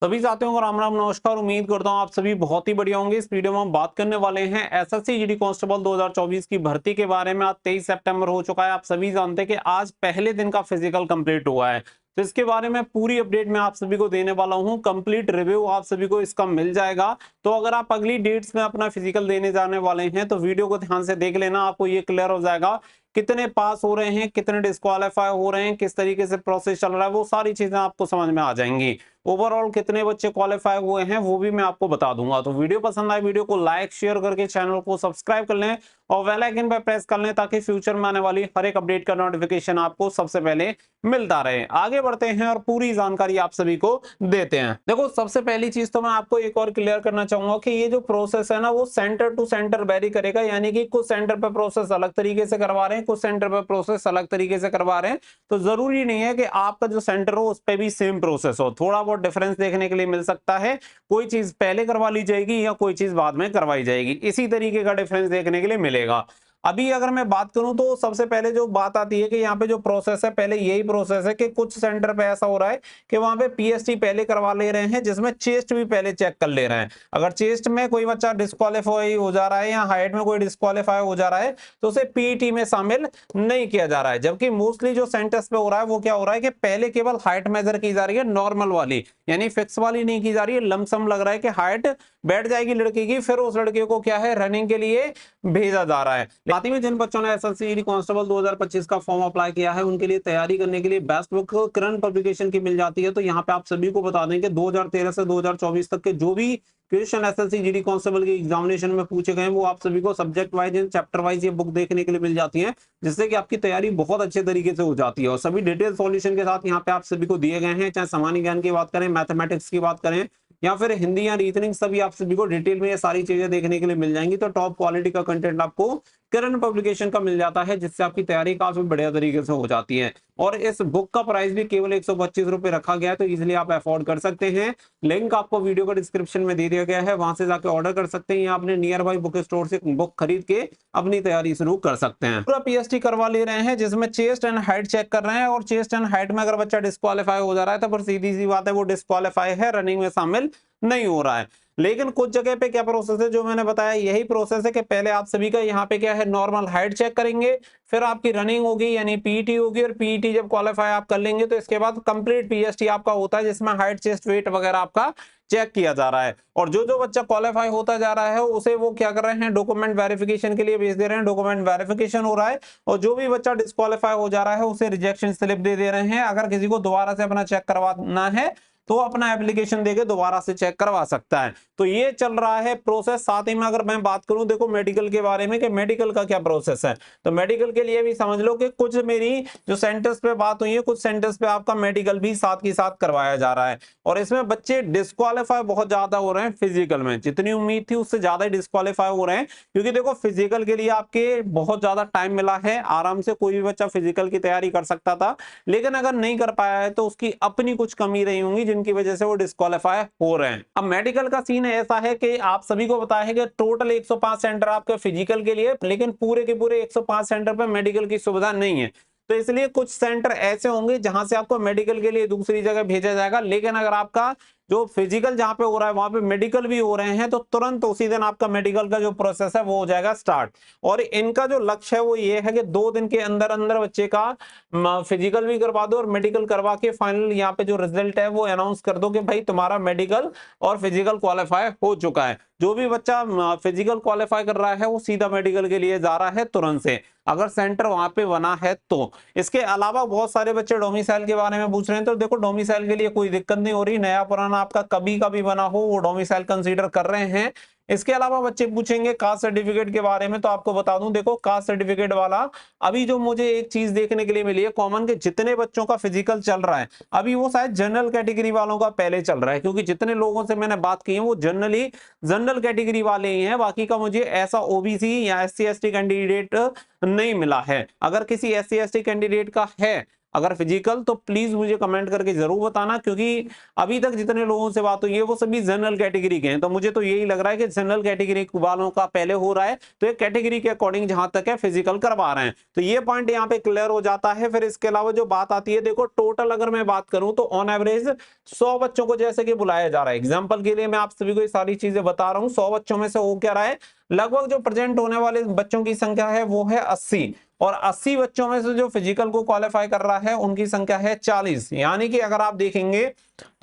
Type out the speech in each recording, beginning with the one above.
सभी साथियों को राम राम नमस्कार। उम्मीद करता हूँ आप सभी बहुत ही बढ़िया होंगे। इस वीडियो में हम बात करने वाले हैं एसएससी जीडी कांस्टेबल 2024 की भर्ती के बारे में। आज 23 सितंबर हो चुका है। आप सभी जानते हैं कि आज पहले दिन का फिजिकल कंप्लीट हुआ है, तो इसके बारे में पूरी अपडेट मैं आप सभी को देने वाला हूं। कंप्लीट रिव्यू आप सभी को इसका मिल जाएगा। तो अगर आप अगली डेट्स में अपना फिजिकल देने जाने वाले हैं तो वीडियो को ध्यान से देख लेना, आपको ये क्लियर हो जाएगा कितने पास हो रहे हैं, कितने डिस्क्वालीफाई हो रहे हैं, किस तरीके से प्रोसेस चल रहा है, वो सारी चीजें आपको समझ में आ जाएंगी। ओवरऑल कितने बच्चे क्वालिफाई हुए हैं वो भी मैं आपको बता दूंगा। तो वीडियो पसंद आए वीडियो को लाइक शेयर करके चैनल को सब्सक्राइब कर लें और बेल आइकन पर प्रेस कर लें ताकि फ्यूचर में आने वाली हर एक अपडेट का नोटिफिकेशन आपको सबसे पहले मिलता रहे। आगे बढ़ते हैं और पूरी जानकारी आप सभी को देते हैं। देखो, सबसे पहली चीज तो मैं आपको एक और क्लियर करना चाहूंगा कि ये जो प्रोसेस है ना वो सेंटर टू सेंटर वेरी करेगा, यानी कि कुछ सेंटर पे प्रोसेस अलग तरीके से करवा रहे हैं, कुछ सेंटर पे प्रोसेस अलग तरीके से करवा रहे हैं। तो जरूरी नहीं है कि आपका जो सेंटर हो उस पर भी सेम प्रोसेस हो, थोड़ा बहुत डिफरेंस देखने के लिए मिल सकता है। कोई चीज पहले करवा ली जाएगी या कोई चीज बाद में करवाई जाएगी, इसी तरीके का डिफरेंस देखने के लिए मिलेगा। अभी अगर मैं बात करूं तो सबसे पहले जो बात आती है कि यहाँ पे जो प्रोसेस है, पहले यही प्रोसेस है कि कुछ सेंटर पे ऐसा हो रहा है कि वहां पे पीएसटी पहले करवा ले रहे हैं, जिसमें चेस्ट भी पहले चेक कर ले रहे हैं। अगर चेस्ट में कोई बच्चा डिस्क्वालीफाई हो जा रहा है या हाइट में कोई डिस्क्वालीफाई हो जा रहा है तो उसे पीईटी में शामिल नहीं किया जा रहा है। जबकि मोस्टली जो सेंटर्स पे हो रहा है वो क्या हो रहा है कि पहले केवल हाइट मेजर की जा रही है, नॉर्मल वाली, यानी फिक्स वाली नहीं की जा रही है। लमसम लग रहा है कि हाइट बैठ जाएगी लड़की की, फिर उस लड़के को क्या है रनिंग के लिए भेजा जा रहा है। साथ ही में जिन बच्चों ने एसएससी कांस्टेबल 2025 का फॉर्म अप्लाई किया है उनके लिए तैयारी करने के लिए बेस्ट बुक किरण पब्लिकेशन की मिल जाती है। तो यहाँ पे आप सभी को बता दें कि 2013 से 2024 तक के जो भी क्वेश्चन एसएससी जीडी कांस्टेबल के एग्जामिनेशन में पूछे गए वो आप सभी को सब्जेक्ट वाइज चैप्टर वाइज ये बुक देखने के लिए मिल जाती है, जिससे कि आपकी तैयारी बहुत अच्छे तरीके से हो जाती है। और सभी डिटेल सॉल्यूशन के साथ यहाँ पे आप सभी को दिए गए हैं, चाहे सामान्य ज्ञान की बात करें, मैथमेटिक्स की बात करें या फिर हिंदी या रीजनिंग, सभी आप सभी को डिटेल में ये सारी चीजें देखने के लिए मिल जाएंगी। तो टॉप क्वालिटी का कंटेंट आपको किरण पब्लिकेशन का मिल जाता है, जिससे आपकी तैयारी काफी बढ़िया तरीके से हो जाती है। और इस बुक का प्राइस भी केवल 125 रुपए रखा गया है, तो इजिली आप अफोर्ड कर सकते हैं। लिंक आपको वीडियो का डिस्क्रिप्शन में दे दिया गया है, वहां से जाकर ऑर्डर कर सकते हैं या अपने नियर बाई बुक स्टोर से बुक खरीद के अपनी तैयारी शुरू कर सकते हैं। पूरा पीएसटी करवा ले रहे हैं जिसमें चेस्ट एंड हाइट चेक कर रहे हैं, और चेस्ट एंड हाइट में अगर बच्चा डिस्क्वालीफाई हो जा रहा है तो फिर सीधी सी बात है वो डिस्क्वालीफाई है, रनिंग में शामिल नहीं हो रहा है। लेकिन कुछ जगह पे क्या प्रोसेस है, जो मैंने बताया यही प्रोसेस है कि पहले आप सभी का यहाँ पे क्या है नॉर्मल हाइट चेक करेंगे, फिर आपकी रनिंग होगी यानी पीईटी होगी, और पीईटी जब क्वालिफाई आप कर लेंगे तो इसके बाद कंप्लीट पीएसटी आपका होता है, जिसमें हाइट चेस्ट वेट वगैरह आपका चेक किया जा रहा है। और जो जो बच्चा क्वालिफाई होता जा रहा है उसे वो क्या कर रहे हैं डॉक्यूमेंट वेरिफिकेशन के लिए भेज दे रहे हैं, डॉक्यूमेंट वेरिफिकेशन हो रहा है। और जो भी बच्चा डिस्क्वालीफाई हो जा रहा है उसे रिजेक्शन स्लिप दे दे रहे हैं। अगर किसी को दोबारा से अपना चेक करवाना है तो अपना एप्लीकेशन देके दोबारा से चेक करवा सकता है। तो ये चल रहा है प्रोसेस। साथ ही में अगर मैं बात करूं देखो मेडिकल के बारे में कि मेडिकल का क्या प्रोसेस है, तो मेडिकल के लिए भी समझ लो कि कुछ मेरी जो सेंटर्स पे बात हुई है, कुछ सेंटर्स पे आपका मेडिकल भी साथ के साथ करवाया जा रहा है। और इसमें बच्चे डिस्क्वालीफाई बहुत ज्यादा हो रहे हैं फिजिकल में, जितनी उम्मीद थी उससे ज्यादा डिस्क्वालीफाई हो रहे हैं। क्योंकि देखो फिजिकल के लिए आपके बहुत ज्यादा टाइम मिला है, आराम से कोई भी बच्चा फिजिकल की तैयारी कर सकता था, लेकिन अगर नहीं कर पाया है तो उसकी अपनी कुछ कमी रही होंगी जिनकी वजह से वो डिस्क्वालीफाई हो रहे हैं। अब मेडिकल का सीन ऐसा है कि आप सभी को पता है कि टोटल 105 सेंटर आपके फिजिकल के लिए, लेकिन पूरे के पूरे 105 सेंटर पर मेडिकल की सुविधा नहीं है। तो इसलिए कुछ सेंटर ऐसे होंगे जहां से आपको मेडिकल के लिए दूसरी जगह भेजा जाएगा। लेकिन अगर आपका जो फिजिकल जहां पे हो रहा है वहां पे मेडिकल भी हो रहे हैं तो तुरंत उसी दिन आपका मेडिकल का जो प्रोसेस है वो हो जाएगा स्टार्ट। और इनका जो लक्ष्य है वो ये है कि 2 दिन के अंदर अंदर बच्चे का फिजिकल भी करवा दो और मेडिकल करवा के फाइनल यहाँ पे जो रिजल्ट है वो अनाउंस कर दो कि भाई तुम्हारा मेडिकल और फिजिकल क्वालिफाई हो चुका है। जो भी बच्चा फिजिकल क्वालिफाई कर रहा है वो सीधा मेडिकल के लिए जा रहा है तुरंत से, अगर सेंटर वहां पे बना है तो। इसके अलावा बहुत सारे बच्चे डोमिसाइल के बारे में पूछ रहे हैं, तो देखो डोमिसाइल के लिए कोई दिक्कत नहीं हो रही, नया पुराना आपका कभी का भी बना हो वो डोमिसाइल कंसीडर कर रहे हैं। इसके अलावा बच्चे पूछेंगे कास्ट सर्टिफिकेट के बारे में, तो आपको बता दूं देखो कास्ट सर्टिफिकेट वाला अभी जो मुझे एक चीज देखने के लिए मिली है कॉमन के जितने बच्चों का फिजिकल चल रहा है अभी वो शायद जनरल कैटेगरी वालों का पहले चल रहा है, क्योंकि जितने लोगों से मैंने बात की है वो जनरल कैटेगरी वाले ही हैं। बाकी का मुझे ऐसा ओबीसी या एससी एसटी कैंडिडेट नहीं मिला है। अगर किसी एससी एसटी कैंडिडेट का है, अगर फिजिकल तो प्लीज मुझे कमेंट करके जरूर बताना, क्योंकि अभी तक जितने लोगों से बात हुई है वो सभी जनरल कैटेगरी के हैं, तो मुझे तो यही लग रहा है कि जनरल कैटेगरी वालों का पहले हो रहा है, तो ये कैटेगरी के अकॉर्डिंग जहां तक है फिजिकल करवा रहे हैं, तो ये पॉइंट यहाँ पे क्लियर हो जाता है। फिर इसके अलावा जो बात आती है, देखो टोटल अगर मैं बात करूं तो ऑन एवरेज 100 बच्चों को जैसे कि बुलाया जा रहा है, एग्जाम्पल के लिए मैं आप सभी को ये सारी चीजें बता रहा हूं, 100 बच्चों में से हो क्या रहा है, लगभग जो प्रेजेंट होने वाले बच्चों की संख्या है वो है 80, और 80 बच्चों में से जो फिजिकल को क्वालिफाई कर रहा है उनकी संख्या है 40, यानी कि अगर आप देखेंगे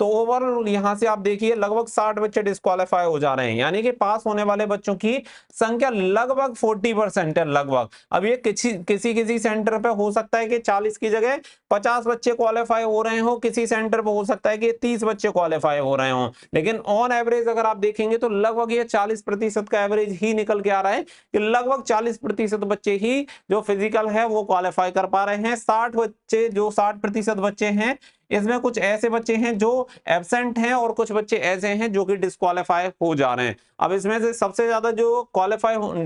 तो ओवरऑल यहां से आप देखिए लगभग 60 बच्चे डिस्क्वालीफाई हो जा रहे हैं, यानी कि पास होने वाले बच्चों की संख्या लगभग 40% है लगभग। अब ये किसी किसी सेंटर पे हो सकता है कि 40 की जगह 50 बच्चे क्वालिफाई हो रहे हो, किसी सेंटर पे हो सकता है कि 30 बच्चे क्वालिफाई हो रहे हो, लेकिन ऑन एवरेज अगर आप देखेंगे तो लगभग ये 40% का एवरेज ही निकल के आ रहा है कि लगभग 40% बच्चे ही जो फिजिकल है वो क्वालिफाई कर पा रहे हैं। 60 बच्चे, जो 60% बच्चे हैं, इसमें कुछ ऐसे बच्चे हैं जो एब्सेंट हैं और कुछ बच्चे ऐसे हैं जो कि डिस्क्वालीफाई हो जा रहे हैं। अब इसमें से सबसे ज्यादा जो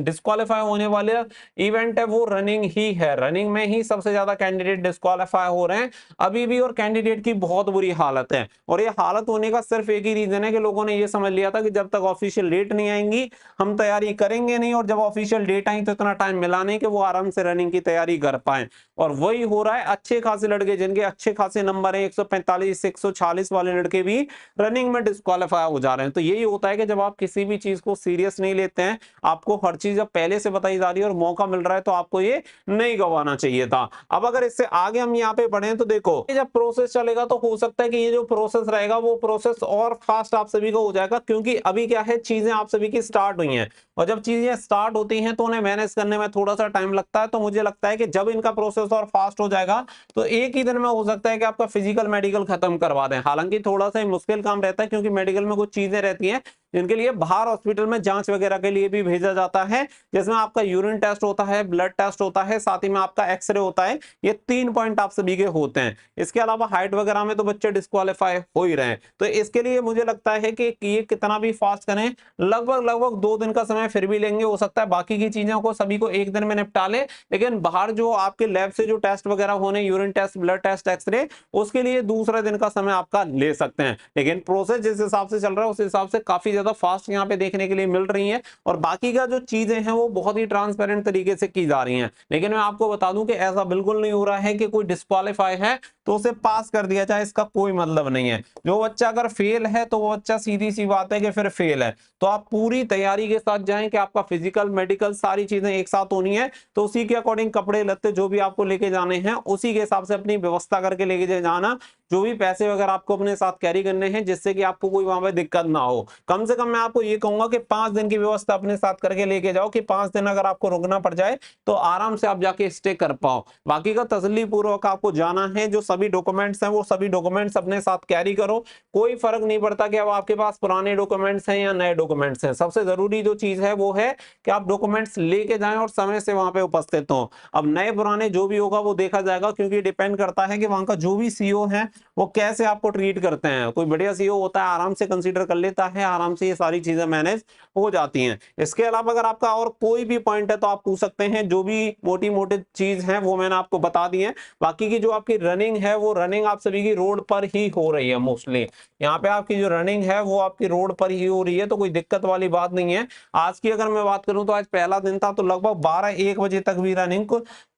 डिस्क्वालीफाई होने वाले इवेंट है वो रनिंग ही है, रनिंग में ही सबसे ज्यादा कैंडिडेट डिस्क्वालीफाई हो रहे हैं अभी भी, और कैंडिडेट की बहुत बुरी हालत है। और ये हालत होने का सिर्फ एक ही रीजन है कि लोगों ने ये समझ लिया था कि जब तक ऑफिशियल डेट नहीं आएंगी हम तैयारी करेंगे नहीं, और जब ऑफिशियल डेट आई तो इतना टाइम मिला नहीं कि वो आराम से रनिंग की तैयारी कर पाए, और वही हो रहा है। अच्छे खासे लड़के जिनके अच्छे खासे नंबर है 145 146 वाले लड़के भी रनिंग में डिस्क्वालीफाई हो जा रहे हैं। तो यही होता है कि जब आप किसी भी चीज को सीरियस नहीं लेते हैं, आपको हर चीज जब पहले से बताई जा रही है और मौका मिल रहा है तो आपको ये नहीं गंवाना चाहिए था। अब अगर इससे आगे हम यहाँ पे बढ़े तो देखो जब प्रोसेस चलेगा तो हो सकता है कि ये जो प्रोसेस रहेगा वो प्रोसेस और फास्ट आप सभी को हो जाएगा, क्योंकि अभी क्या है चीजें आप सभी की स्टार्ट हुई हैं, और जब चीजें स्टार्ट होती हैं तो उन्हें मैनेज करने में थोड़ा सा टाइम लगता है। तो मुझे लगता है कि जब इनका प्रोसेस और फास्ट हो जाएगा तो एक ही दिन में हो सकता है कि आपका फिजिकल मेडिकल खत्म करवा दें। हालांकि थोड़ा सा मुश्किल काम रहता है, क्योंकि मेडिकल में कुछ चीजें रहती हैं जिनके लिए बाहर हॉस्पिटल में जांच वगैरह के लिए भी भेजा जाता है, जिसमें आपका यूरिन टेस्ट होता है, ब्लड टेस्ट होता है, साथ ही में आपका एक्सरे होता है। ये 3 पॉइंट आप सभी के होते हैं। इसके अलावा हाइट वगैरह में तो बच्चे डिस्क्वालीफाई हो ही रहे हैं, तो इसके लिए मुझे लगता है कि ये कितना भी फास्ट करें लगभग 2 दिन का समय फिर भी लेंगे। हो सकता है बाकी की चीजों को सभी को एक दिन में निपटा ले, लेकिन बाहर जो आपके लैब से जो टेस्ट वगैरह होने, urine test, blood test, x ray, उसके लिए दूसरे दिन का समय आपका ले सकते हैं। लेकिन प्रोसेस जिस हिसाब से चल रहा है उस हिसाब से काफी ज्यादा फास्ट यहाँ पे देखने के लिए मिल रही है, और बाकी का जो चीजें हैं वो बहुत ही ट्रांसपेरेंट तरीके से की जा रही हैं। लेकिन मैं आपको बता दूं कि ऐसा बिल्कुल नहीं हो रहा है कि कोई डिस्क्वालीफाई है तो उसे पास कर दिया जाए, इसका कोई मतलब नहीं है। जो बच्चा अगर फेल है तो वो बच्चा सीधी सी बात है कि फिर फेल है, तो आप पूरी तैयारी के साथ जाएं कि आपका फिजिकल मेडिकल सारी चीजें एक साथ होनी है, तो उसी के अकॉर्डिंग कपड़े लत्ते जो भी आपको लेके जाने हैं उसी के हिसाब से अपनी व्यवस्था करके लेके जाना, जो भी पैसे वगैरह आपको अपने साथ कैरी करने हैं, जिससे कि आपको कोई वहां पे दिक्कत ना हो। कम से कम मैं आपको ये कहूंगा कि 5 दिन की व्यवस्था अपने साथ करके लेके जाओ, कि 5 दिन अगर आपको रुकना पड़ जाए तो आराम से आप जाके स्टे कर पाओ। बाकी का तसल्ली पूर्वक आपको जाना है, जो सभी डॉक्यूमेंट्स हैं वो सभी डॉक्यूमेंट्स अपने साथ कैरी करो। कोई फर्क नहीं पड़ता कि अब आपके पास पुराने डॉक्यूमेंट्स हैं या नए डॉक्यूमेंट्स हैं, सबसे जरूरी जो चीज है वो है कि आप डॉक्यूमेंट्स लेके जाएं और समय से वहां पे उपस्थित हो। अब नए पुराने जो भी होगा वो देखा जाएगा, क्योंकि डिपेंड करता है कि वहां का जो भी सीईओ है वो कैसे आपको ट्रीट करते हैं। कोई बढ़िया सीईओ होता है आराम से कंसीडर कर लेता है, आराम से ये सारी चीजें मैनेज हो जाती हैं। इसके अलावा अगर आपका और कोई भी पॉइंट है तो आप पूछ सकते हैं, जो भी मोटी मोटी चीज है वो मैंने आपको बता दी है। बाकी की जो आपकी रनिंग है वो रनिंग आप सभी की रोड पर ही हो रही है मोस्टली, यहाँ पे आपकी जो रनिंग है वो आपकी रोड पर ही हो रही है, तो कोई दिक्कत वाली बात नहीं है। आज की अगर मैं बात करूं तो आज पहला दिन था, तो लगभग 12-1 बजे तक भी रनिंग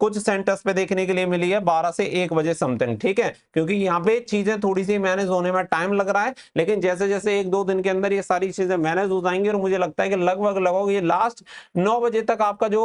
कुछ सेंटर्स पे देखने के लिए मिली है, 12 से 1 बजे समथिंग, ठीक है, क्योंकि यहाँ पे चीजें थोड़ी सी मैनेज होने में टाइम लग रहा है। लेकिन जैसे जैसे 1-2 दिन के अंदर ये सारी चीजें मैनेज हो जाएंगी, और मुझे लगता है कि लगभग ये लास्ट 9 बजे तक आपका जो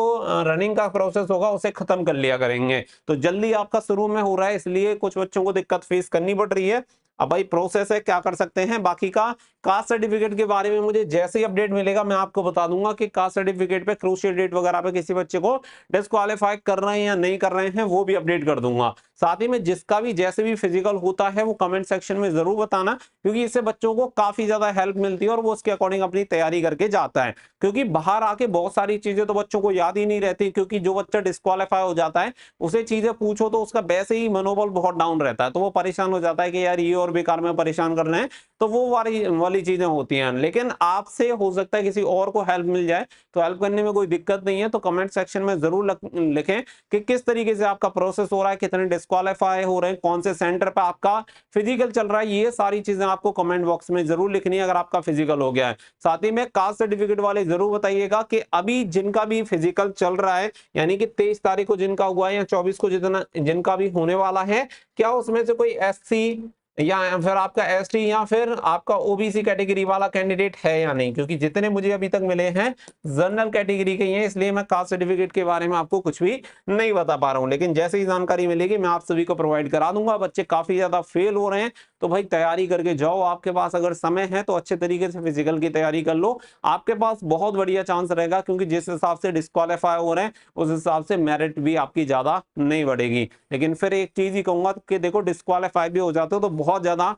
रनिंग का प्रोसेस होगा उसे खत्म कर लिया करेंगे। तो जल्दी आपका शुरू में हो रहा है, इसलिए कुछ बच्चों को दिक्कत फेस करनी पड़ रही है। अब भाई प्रोसेस है, क्या कर सकते हैं। बाकी का कास्ट सर्टिफिकेट के बारे में मुझे जैसे ही अपडेट मिलेगा मैं आपको बता दूंगा कि कास्ट सर्टिफिकेट पे क्रूशियल डेट वगैरह पे किसी बच्चे को डिस्क्वालीफाई कर रहे हैं या नहीं कर रहे हैं वो भी अपडेट कर दूंगा। साथ ही में जिसका भी जैसे भी फिजिकल होता है वो कमेंट सेक्शन में जरूर बताना, क्योंकि इससे बच्चों को काफी ज्यादा हेल्प मिलती है और वो उसके अकॉर्डिंग अपनी तैयारी करके जाता है। क्योंकि बाहर आके बहुत सारी चीजें तो बच्चों को याद ही नहीं रहती, क्योंकि जो बच्चा डिस्क्वालीफाई हो जाता है उसे चीजें पूछो तो उसका वैसे ही मनोबल बहुत डाउन रहता है, तो वो परेशान हो जाता है कि यार ये और बेकार में परेशान कर रहे हैं, तो वो वाली चीजें होती हैं। लेकिन आपसे हो सकता है किसी और को हेल्प मिल जाए, तो हेल्प करने में कोई दिक्कत नहीं है। तो कमेंट सेक्शन में जरूर लिखें कि किस तरीके से आपका प्रोसेस हो रहा है, कितने डिस्क्वालीफाई हो रहे हैं, कौन से सेंटर पे आपका फिजिकल चल रहा है। ये सारी चीजें आपको कमेंट बॉक्स में जरूर लिखनी है अगर आपका फिजिकल हो गया है। साथ ही में कास्ट सर्टिफिकेट वाले जरूर बताइएगा कि अभी जिनका भी फिजिकल चल रहा है, यानी कि 23 तारीख को जिनका हुआ है या 24 को जिनका भी होने वाला है, क्या उसमें से कोई SC या फिर आपका ST या फिर आपका OBC कैटेगरी वाला कैंडिडेट है या नहीं, क्योंकि जितने मुझे अभी तक मिले हैं जनरल कैटेगरी के हैं, इसलिए मैं कास्ट सर्टिफिकेट के बारे में आपको कुछ भी नहीं बता पा रहा हूं। लेकिन जैसे ही जानकारी मिलेगी मैं आप सभी को प्रोवाइड करा दूंगा। बच्चे काफी ज्यादा फेल हो रहे हैं, तो भाई तैयारी करके जाओ। आपके पास अगर समय है तो अच्छे तरीके से फिजिकल की तैयारी कर लो, आपके पास बहुत बढ़िया चांस रहेगा, क्योंकि जिस हिसाब से डिस्क्वालीफाई हो रहे हैं उस हिसाब से मेरिट भी आपकी ज्यादा नहीं बढ़ेगी। लेकिन फिर एक चीज ही कहूंगा कि देखो, डिस्क्वालीफाई भी हो जाते हो तो बहुत ज्यादा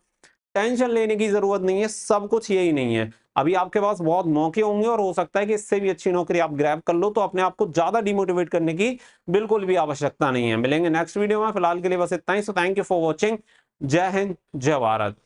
टेंशन लेने की जरूरत नहीं है, सब कुछ यही नहीं है। अभी आपके पास बहुत मौके होंगे और हो सकता है कि इससे भी अच्छी नौकरी आप ग्रैब कर लो, तो अपने आप को ज्यादा डिमोटिवेट करने की बिल्कुल भी आवश्यकता नहीं है। मिलेंगे नेक्स्ट वीडियो में, फिलहाल के लिए बस इतना ही। So thank you for watching. जय हिंद, जय भारत।